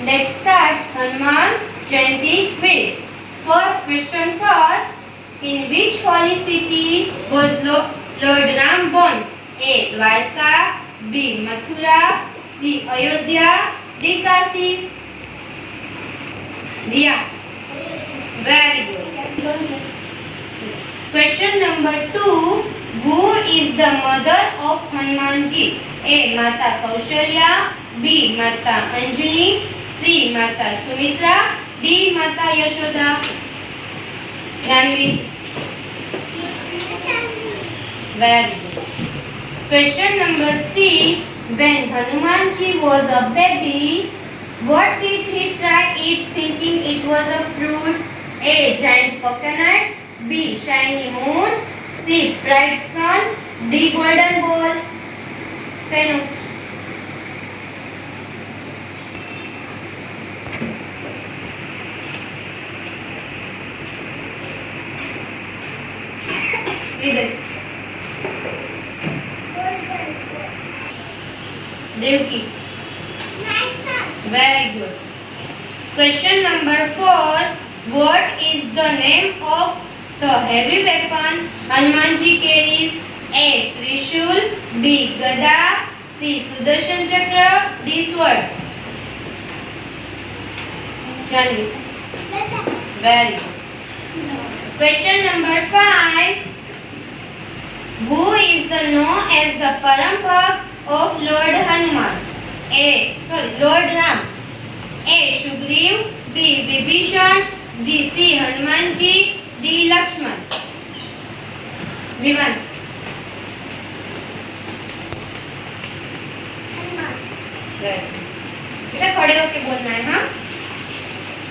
Let's start Hanuman Jayanti quiz. First question first. In which holy city was Lord Ram born? A. Dwarka, B. Mathura, C. Ayodhya, D. Kashi. Diya. Very good. Question number 2. Who is the mother of Hanumanji? A. Mata Kaushalya, B. Mata Anjani, C. Mata Sumitra, D. Mata Yashoda. Janvi. Very good. Question number 3. When Hanumanji was a baby, what did he try eat thinking it was a fruit? A. Giant coconut, B. Shiny moon, C. Bright sun, D. Golden ball. Fenu. Read it. Devki. Very good. Question number 4. What is the name of the heavy weapon Hanumanji carries? A. Trishul, B. Gada, C. Sudarshan Chakra, D. Sword. Janvi. Very good. Question number 5. Who is known as the Parampak of Lord Hanuman? Lord Ram. A. Shugriv, B. Vibhishan, D. C. Hanumanji, D. Lakshman. Vivan. बेटा खड़े होकर बोलना है. हाँ.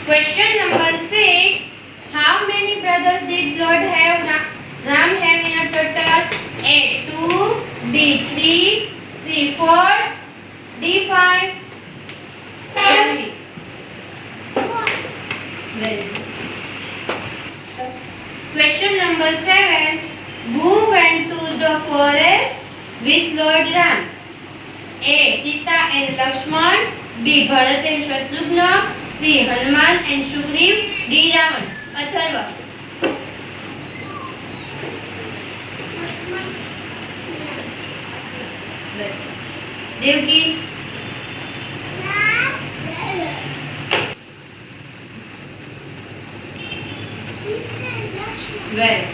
Question number 6. How many brothers did Lord Ram have in a total? A. 2, B. 3, C. 4, D. 5. Janvi. Very good. Question number 7. Who went to the forest with Lord Ram? A. Sita and Lakshman, B. Bharat and Shatrugna, C. Hanuman and Shugriv, D. Ravan. Atharva. Devki. Well.